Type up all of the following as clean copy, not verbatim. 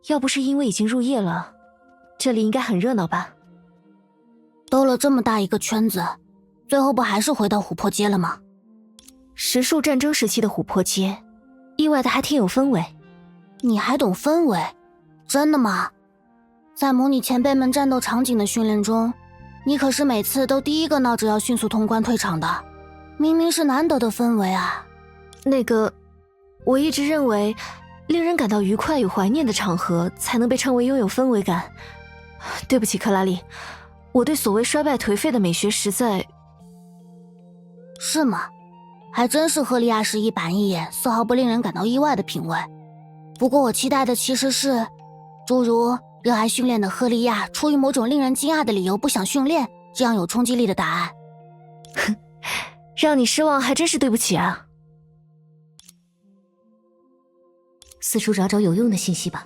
要不是因为已经入夜了，这里应该很热闹吧？兜了这么大一个圈子，最后不还是回到琥珀街了吗？石树战争时期的琥珀街，意外的还挺有氛围。你还懂氛围？真的吗？在模拟前辈们战斗场景的训练中，你可是每次都第一个闹着要迅速通关退场的，明明是难得的氛围啊。我一直认为，令人感到愉快与怀念的场合才能被称为拥有氛围感。对不起，克拉丽，我对所谓衰败颓废的美学实在……是吗？还真是赫利亚式一板一眼，丝毫不令人感到意外的品味。不过我期待的其实是，诸如热爱训练的赫利亚出于某种令人惊讶的理由不想训练这样有冲击力的答案。让你失望还真是对不起啊。四处找找有用的信息吧。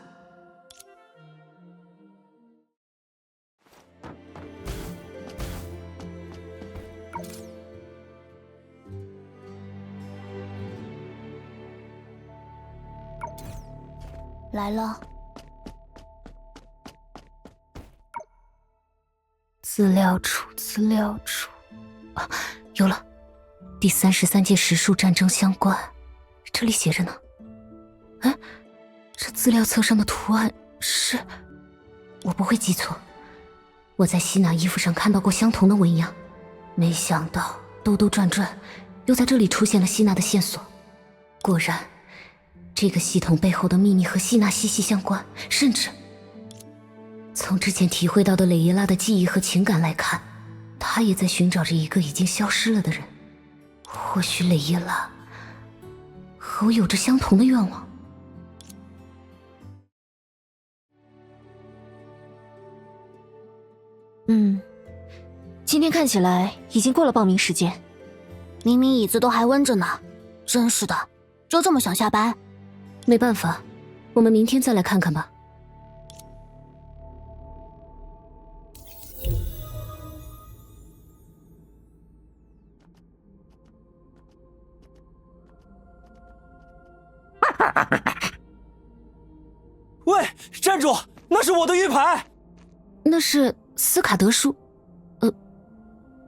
来了。资料处啊，有了，第33届石树战争相关，这里写着呢。哎，这资料册上的图案是……我不会记错，我在希娜衣服上看到过相同的纹样，没想到兜兜转转，又在这里出现了希娜的线索。果然，这个系统背后的秘密和希娜息息相关，甚至从之前体会到的蕾耶拉的记忆和情感来看，她也在寻找着一个已经消失了的人。或许蕾耶拉和我有着相同的愿望。今天看起来已经过了报名时间，明明椅子都还温着呢，真是的，就这么想下班？没办法，我们明天再来看看吧。喂，站住！那是我的玉牌。那是斯卡德叔，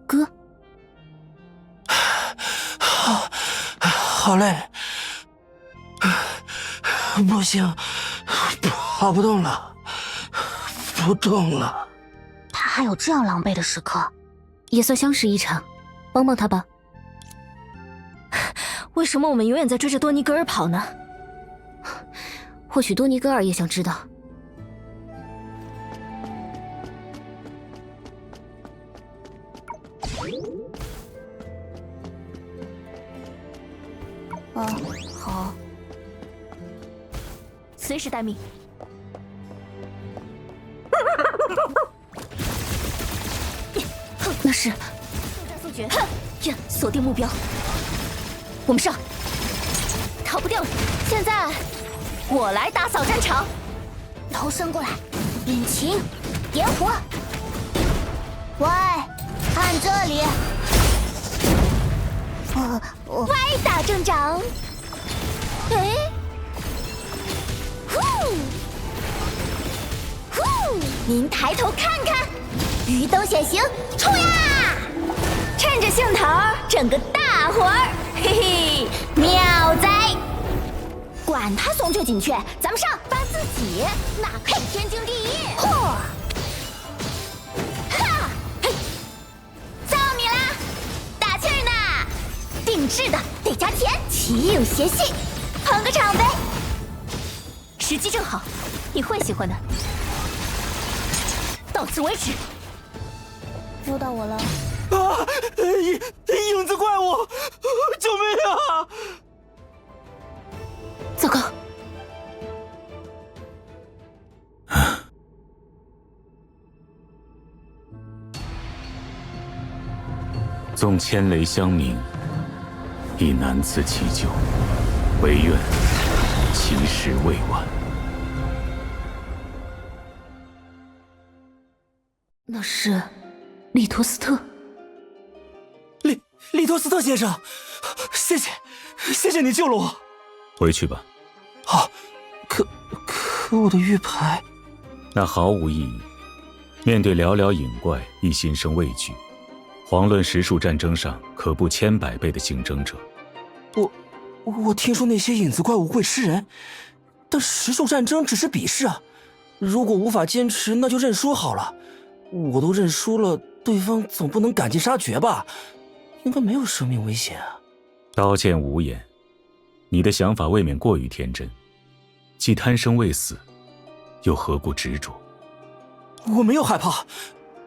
哥。好累，不行，跑不动了，不动了。他还有这样狼狈的时刻，也算相识一场，帮帮他吧。为什么我们永远在追着多尼格尔跑呢？或许多尼格尔也想知道。好，随时待命。那是速决，呀，锁定目标。我们上，逃不掉了。现在我来打扫战场。头伸过来，引擎，点火。喂，看这里。歪打正着。哎，您抬头看看，鱼灯显形，冲呀！趁着兴头，整个大活儿，嘿嘿，妙哉！管他松雀紧雀，咱们上，把自己那可是天经地义。嚯！哈！嘿，造你啦！打气儿呢！定制的得加钱，岂有邪气！捧个场呗！时机正好，你会喜欢的。到此为止。又到我了。啊！影子怪物！救命啊！糟糕！纵千雷相鸣，亦难辞其咎。唯愿其时未晚。那是利托斯特。利托斯特先生，谢谢你救了我。回去吧。好，可可我的玉牌……那毫无意义。面对寥寥影怪，亦心生畏惧。遑论实数战争上可怖千百倍的竞争者。我听说那些影子怪物会吃人，但实数战争只是比试啊。如果无法坚持，那就认输好了。我都认输了，对方总不能赶尽杀绝吧？应该没有生命危险啊。刀剑无眼，你的想法未免过于天真。既贪生畏死，又何故执着？我没有害怕，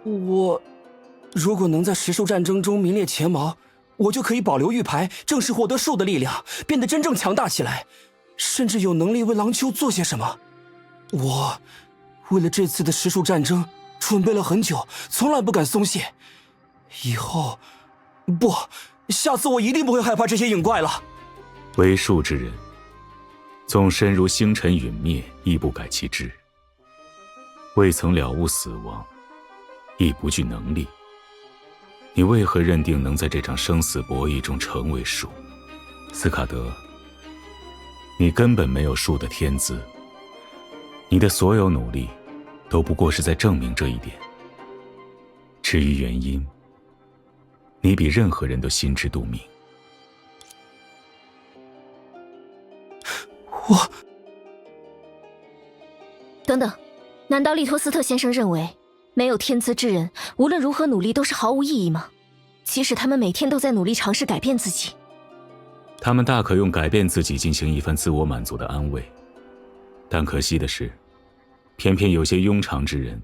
如果能在实数战争中名列前茅，我就可以保留玉牌，正式获得术的力量，变得真正强大起来，甚至有能力为郎丘做些什么。我为了这次的实数战争准备了很久，从来不敢松懈。以后，不，下次我一定不会害怕这些影怪了。为术之人，纵身如星辰陨灭，亦不改其志。未曾了悟死亡，亦不惧能力。你为何认定能在这场生死博弈中成为术？斯卡德，你根本没有术的天资，你的所有努力都不过是在证明这一点。至于原因，你比任何人都心知肚明。等等，难道利托斯特先生认为没有天资之人无论如何努力都是毫无意义吗？即使他们每天都在努力尝试改变自己，他们大可用改变自己进行一番自我满足的安慰，但可惜的是，偏偏有些庸常之人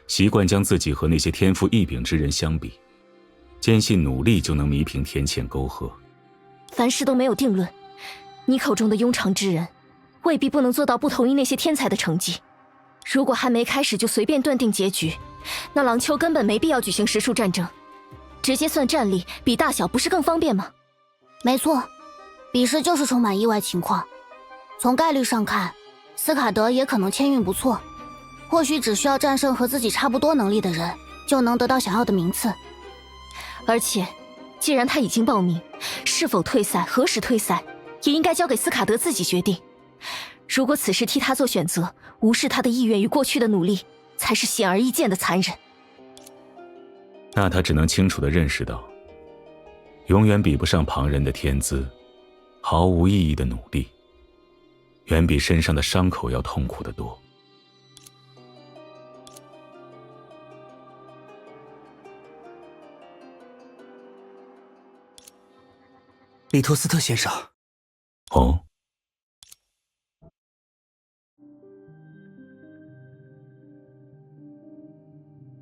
习惯将自己和那些天赋异禀之人相比，坚信努力就能弥平天堑沟壑。凡事都没有定论，你口中的庸常之人未必不能做到不同于那些天才的成绩。如果还没开始就随便断定结局，那郎丘根本没必要举行实数战争，直接算战力比大小不是更方便吗？没错，比试就是充满意外情况。从概率上看，斯卡德也可能签运不错，或许只需要战胜和自己差不多能力的人，就能得到想要的名次。而且，既然他已经报名，是否退赛、何时退赛，也应该交给斯卡德自己决定。如果此时替他做选择，无视他的意愿与过去的努力，才是显而易见的残忍。那他只能清楚地认识到，永远比不上旁人的天资，毫无意义的努力，远比身上的伤口要痛苦得多。利托斯特先生。哦，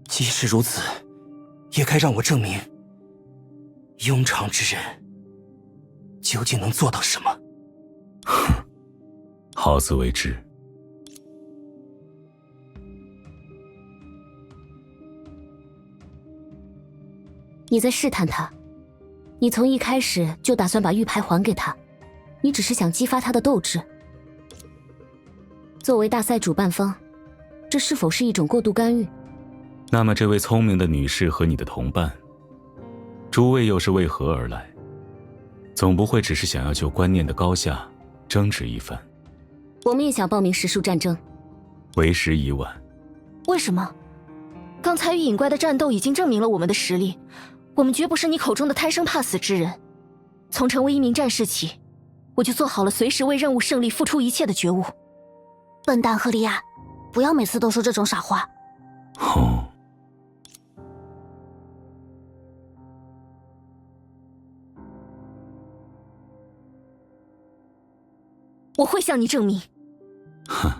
即使如此，也该让我证明，庸常之人究竟能做到什么。好自为之。你在试探他，你从一开始就打算把玉牌还给他，你只是想激发他的斗志。作为大赛主办方，这是否是一种过度干预？那么这位聪明的女士和你的同伴，诸位又是为何而来？总不会只是想要就观念的高下争执一番。我们也想报名实数战争，为时已晚。为什么？刚才与影怪的战斗已经证明了我们的实力，我们绝不是你口中的贪生怕死之人。从成为一名战士起，我就做好了随时为任务胜利付出一切的觉悟。笨蛋赫利亚，不要每次都说这种傻话。哦，我会向你证明。哼，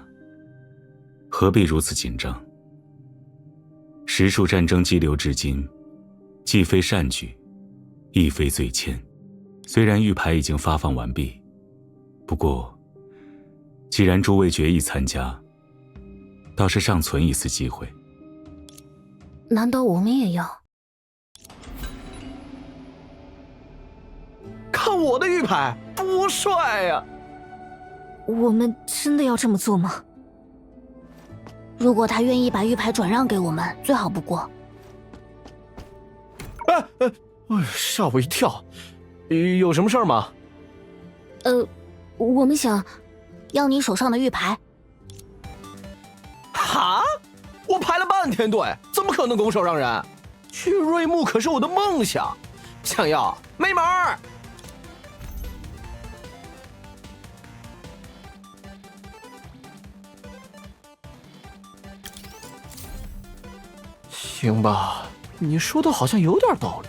何必如此紧张？实数战争激流至今，既非善举，亦非罪愆。虽然玉牌已经发放完毕，不过既然诸位决意参加，倒是尚存一丝机会。难道我们也要？看我的玉牌，多帅呀！我们真的要这么做吗？如果他愿意把玉牌转让给我们，最好不过。吓我一跳，有什么事儿吗？我们想要你手上的玉牌。哈？我排了半天队，怎么可能拱手让人？去瑞木可是我的梦想，想要没门儿。行吧，你说的好像有点道理。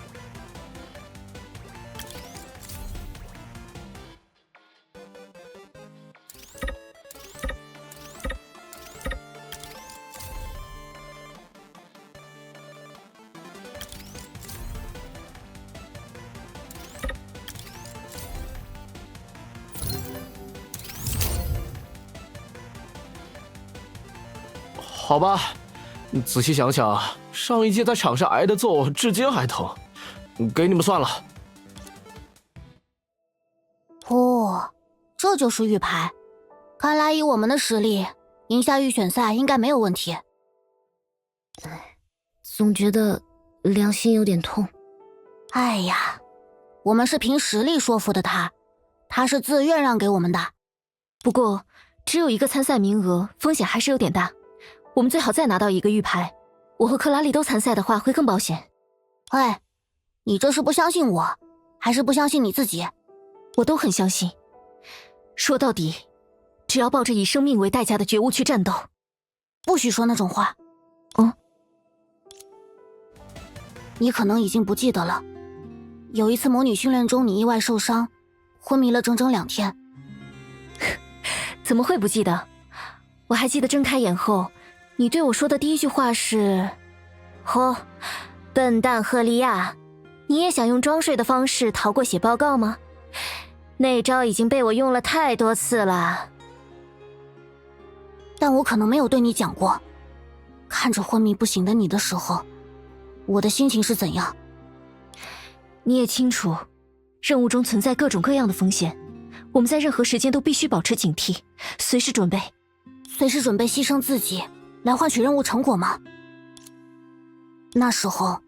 好吧，你仔细想想，上一届在场上挨的揍，至今还疼。给你们算了。哦，这就是玉牌。看来以我们的实力，赢下预选赛应该没有问题。总觉得良心有点痛。哎呀，我们是凭实力说服的他，他是自愿让给我们的。不过，只有一个参赛名额，风险还是有点大。我们最好再拿到一个玉牌，我和克拉丽都参赛的话会更保险。喂，你这是不相信我，还是不相信你自己？我都很相信。说到底，只要抱着以生命为代价的觉悟去战斗。不许说那种话。你可能已经不记得了，有一次模拟训练中你意外受伤，昏迷了整整2天。怎么会不记得？我还记得睁开眼后，你对我说的第一句话是：“哦，笨蛋赫利亚，你也想用装睡的方式逃过写报告吗？那招已经被我用了太多次了。”但我可能没有对你讲过，看着昏迷不醒的你的时候，我的心情是怎样。你也清楚，任务中存在各种各样的风险，我们在任何时间都必须保持警惕，随时准备。随时准备牺牲自己来换取任务成果吗？那时候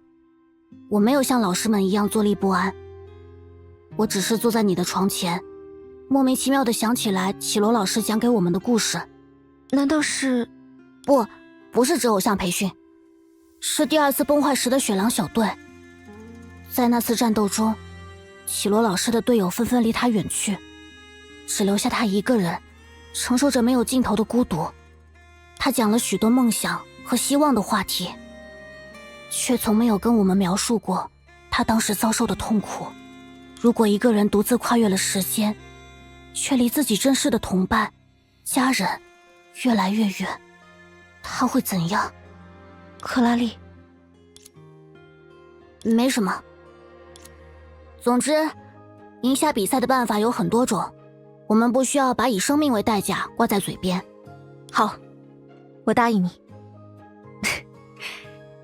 我没有像老师们一样坐立不安，我只是坐在你的床前，莫名其妙地想起来绮罗老师讲给我们的故事。难道是……不是指偶像培训，是第2次崩坏时的雪狼小队。在那次战斗中，绮罗老师的队友纷纷离他远去，只留下他一个人承受着没有尽头的孤独。他讲了许多梦想和希望的话题，却从没有跟我们描述过他当时遭受的痛苦。如果一个人独自跨越了时间，却离自己珍视的同伴、家人越来越远，他会怎样？克拉丽，没什么。总之，赢下比赛的办法有很多种，我们不需要把以生命为代价挂在嘴边。好，我答应你。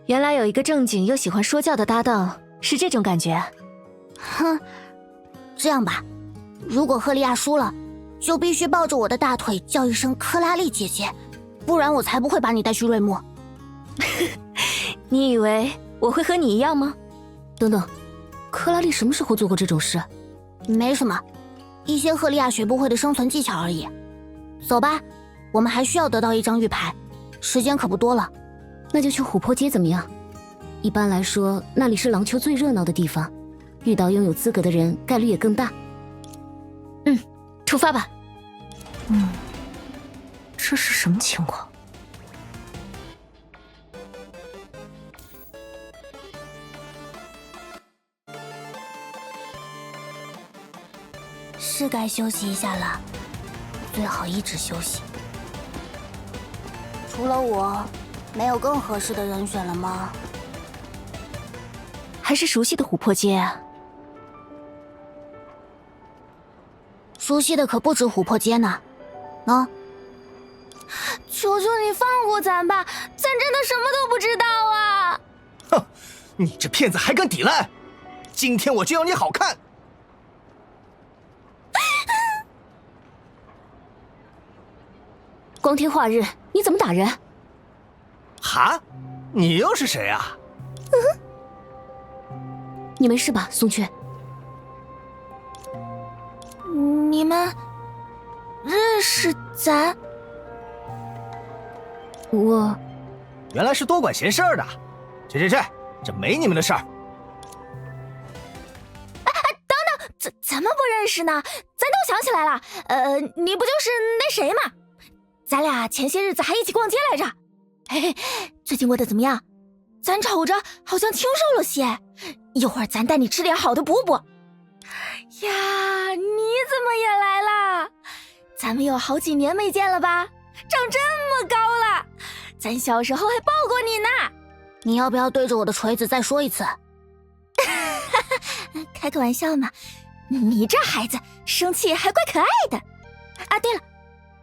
原来有一个正经又喜欢说教的搭档，是这种感觉啊。哼，这样吧，如果赫利亚输了，就必须抱着我的大腿叫一声克拉丽姐姐，不然我才不会把你带去瑞木。你以为我会和你一样吗？等等，克拉丽什么时候做过这种事？没什么，一些赫利亚学不会的生存技巧而已。走吧，我们还需要得到1张玉牌，时间可不多了。那就去琥珀街怎么样？一般来说，那里是狼丘最热闹的地方，遇到拥有资格的人概率也更大。出发吧。这是什么情况？是该休息一下了，最好一直休息。除了我，没有更合适的人选了吗？还是熟悉的琥珀街啊。熟悉的可不止琥珀街呢。求求你放过咱吧，咱真的什么都不知道啊！哼，你这骗子还敢抵赖！今天我就要你好看！光天化日，你怎么打人？哈？你又是谁啊？你没事吧，松雀？你们认识咱？我原来是多管闲事儿的。去，这没你们的事儿。怎么不认识呢？咱都想起来了，你不就是那谁吗？咱俩前些日子还一起逛街来着。嘿，最近过得怎么样？咱瞅着好像清瘦了些，一会儿咱带你吃点好的补补。呀，你怎么也来了？咱们有好几年没见了吧？长这么高了，咱小时候还抱过你呢。你要不要对着我的锤子再说一次？开个玩笑嘛，你这孩子生气还怪可爱的。啊，对了，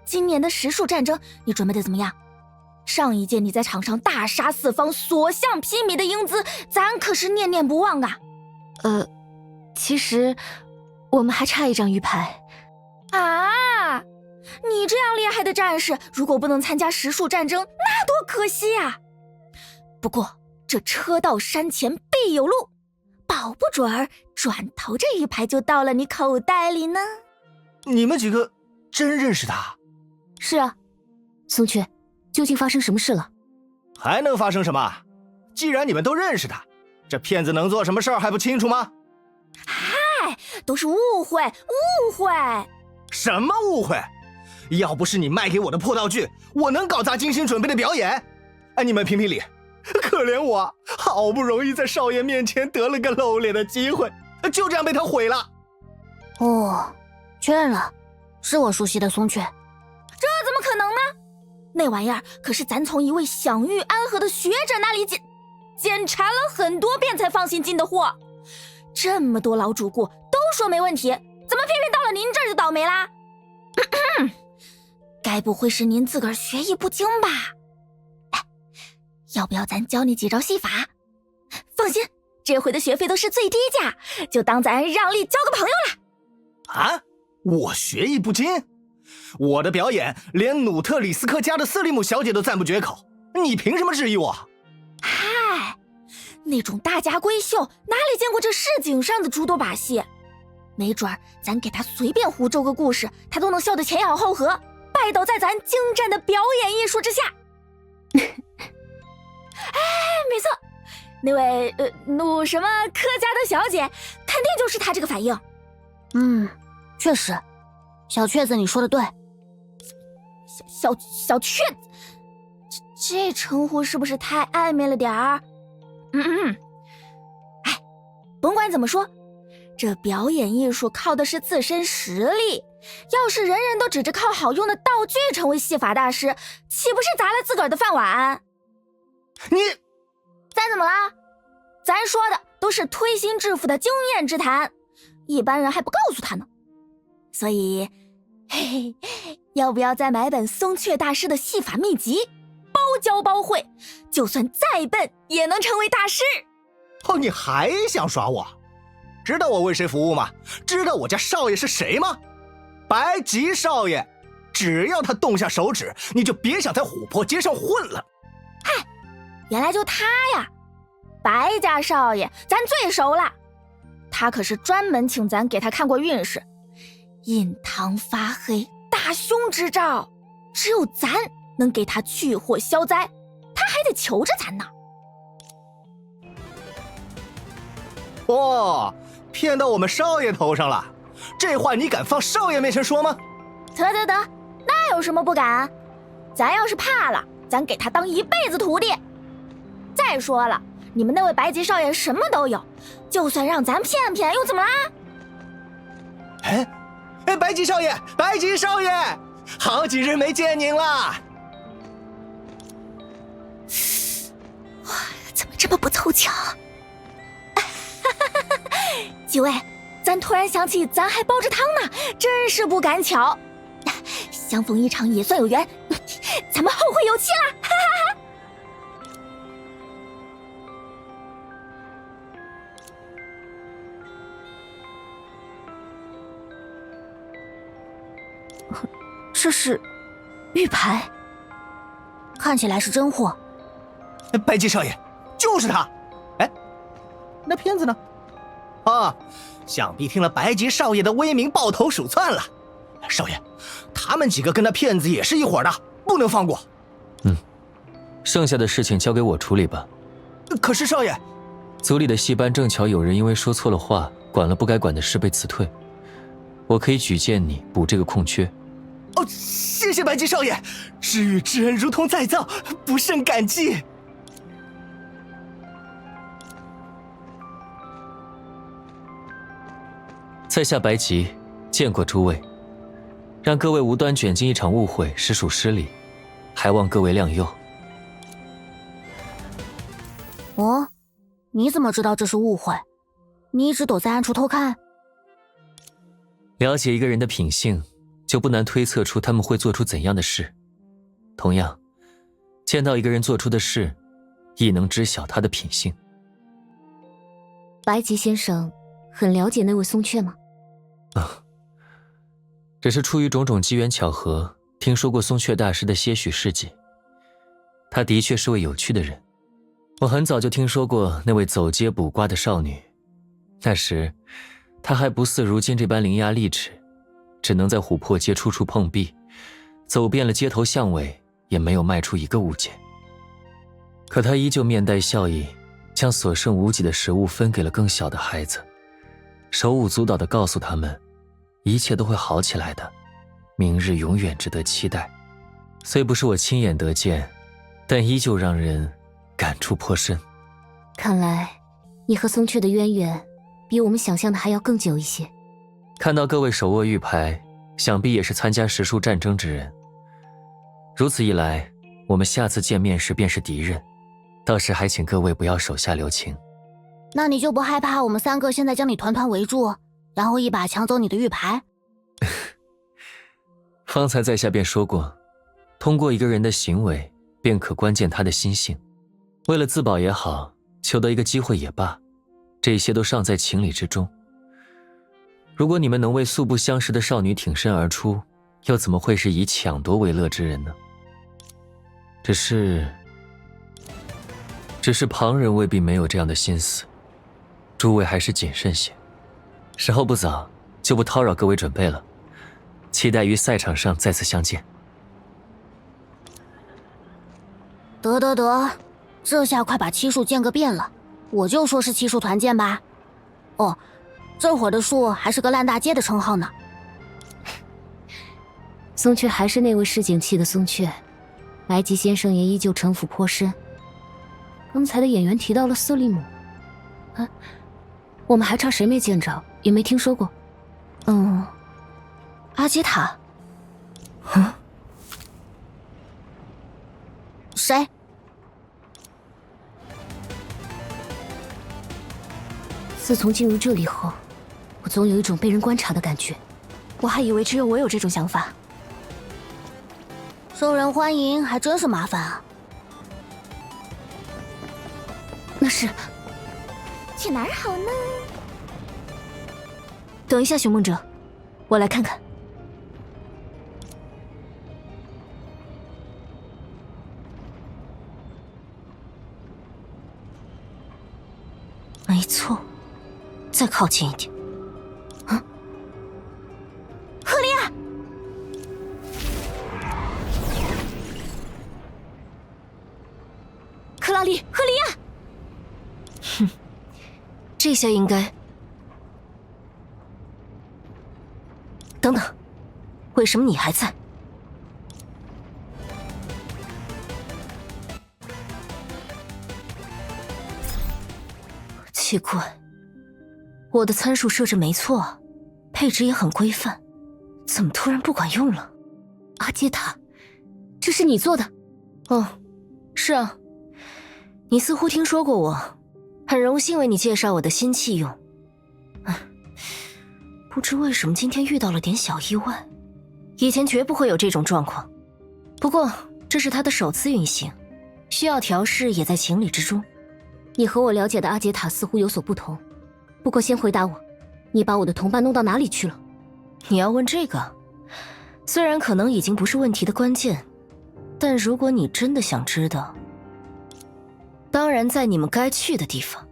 今年的10术战争你准备的怎么样？上一届你在场上大杀四方，所向披靡的英姿，咱可是念念不忘啊。其实我们还差一张玉牌。啊，你这样厉害的战士，如果不能参加10术战争，那多可惜啊。不过这车到山前必有路，保不准儿转头这玉牌就到了你口袋里呢。你们几个真认识他？是啊，松雀，究竟发生什么事了？还能发生什么？既然你们都认识他，这骗子能做什么事儿还不清楚吗？嗨，都是误会，误会。什么误会？要不是你卖给我的破道具，我能搞砸精心准备的表演？哎，你们评评理，可怜我，好不容易在少爷面前得了个露脸的机会，就这样被他毁了。哦，确认了，是我熟悉的松雀。这怎么可能呢？那玩意儿可是咱从一位享誉安和的学者那里检查了很多遍才放心进的货。这么多老主顾都说没问题，怎么偏偏到了您这儿就倒霉啦？该不会是您自个儿学艺不精吧？哎，要不要咱教你几招戏法？放心，这回的学费都是最低价，就当咱让利交个朋友了。啊？我学艺不精？我的表演连努特里斯克家的瑟利姆小姐都赞不绝口，你凭什么质疑我？嗨，那种大家闺秀哪里见过这市井上的诸多把戏？没准儿咱给他随便胡诌个故事，他都能笑得前仰后合，拜倒在咱精湛的表演艺术之下。哎，没错，那位努什么科家的小姐，肯定就是他这个反应。确实，小雀子你说的对。小雀子，这称呼是不是太暧昧了点儿？哎，甭管怎么说，这表演艺术靠的是自身实力，要是人人都指着靠好用的道具成为戏法大师，岂不是砸了自个儿的饭碗？咱怎么了？咱说的都是推心置腹的经验之谈，一般人还不告诉他呢。所以嘿嘿，要不要再买本松雀大师的戏法秘籍，包教包会，就算再笨也能成为大师。哦，你还想耍我？知道我为谁服务吗？知道我家少爷是谁吗？白吉少爷，只要他动下手指，你就别想在琥珀街上混了。嗨，原来就他呀！白家少爷咱最熟了，他可是专门请咱给他看过运势，印堂发黑，大凶之兆，只有咱能给他去祸消灾，他还得求着咱呢。哦，骗到我们少爷头上了，这话你敢放少爷面前说吗？得，那有什么不敢？咱要是怕了，咱给他当一辈子徒弟。再说了，你们那位白吉少爷什么都有，就算让咱骗又怎么啦？哎，白吉少爷，好几日没见您了。哇，怎么这么不凑巧？几位，咱突然想起咱还煲着汤呢，真是不赶巧。相逢一场也算有缘，咱们后会有期啦！哈哈哈。这是玉牌，看起来是真货。白吉少爷，就是他。哎，那骗子呢？啊，想必听了白吉少爷的威名，抱头鼠窜了。少爷，他们几个跟那骗子也是一伙的，不能放过。剩下的事情交给我处理吧。可是少爷，族里的戏班正巧有人因为说错了话，管了不该管的事被辞退，我可以举荐你补这个空缺。哦，谢谢白姬少爷，知遇之恩如同再造，不胜感激。在下白吉，见过诸位，让各位无端卷进一场误会，实属失礼，还望各位谅宥。哦，你怎么知道这是误会？你一直躲在暗处偷看？了解一个人的品性，就不难推测出他们会做出怎样的事。同样，见到一个人做出的事，亦能知晓他的品性。白吉先生很了解那位松雀吗？只是出于种种机缘巧合，听说过松雀大师的些许事迹。他的确是位有趣的人。我很早就听说过那位走街捕瓜的少女，那时她还不似如今这般伶牙俐齿，只能在琥珀街处处碰壁，走遍了街头巷尾，也没有卖出一个物件。可她依旧面带笑意，将所剩无几的食物分给了更小的孩子，手舞足蹈地告诉他们，一切都会好起来的，明日永远值得期待。虽不是我亲眼得见，但依旧让人感触颇深。看来你和松雀的渊源比我们想象的还要更久一些。看到各位手握玉牌，想必也是参加实数战争之人。如此一来，我们下次见面时便是敌人，到时还请各位不要手下留情。那你就不害怕我们3个现在将你团团围住，然后一把抢走你的玉牌？方才在下便说过，通过一个人的行为便可关键他的心性。为了自保也好，求得一个机会也罢，这些都尚在情理之中。如果你们能为素不相识的少女挺身而出，又怎么会是以抢夺为乐之人呢？只是旁人未必没有这样的心思，诸位还是谨慎些。时候不早，就不叨扰各位准备了，期待于赛场上再次相见。得，这下快把七术见个遍了，我就说是七术团建吧。哦，这会儿的术还是个烂大街的称号呢。松雀还是那位市井气的松雀，白吉先生也依旧城府颇深。刚才的演员提到了瑟利姆，我们还差谁没见着，也没听说过。阿基塔。谁？自从进入这里后，我总有一种被人观察的感觉。我还以为只有我有这种想法。受人欢迎还真是麻烦啊。那是去哪儿好呢？等一下，熊梦哲，我来看看。没错，再靠近一点。赫利亚！克劳里，赫利亚！这下应该……等等，为什么你还在？奇怪，我的参数设置没错，配置也很规范，怎么突然不管用了？阿基塔，这是你做的？哦，是啊，你似乎听说过我。很荣幸为你介绍我的新器用，不知为什么今天遇到了点小意外，以前绝不会有这种状况。不过这是它的首次运行，需要调试也在情理之中。你和我了解的阿杰塔似乎有所不同，不过先回答我，你把我的同伴弄到哪里去了？你要问这个，虽然可能已经不是问题的关键，但如果你真的想知道，当然在你们该去的地方。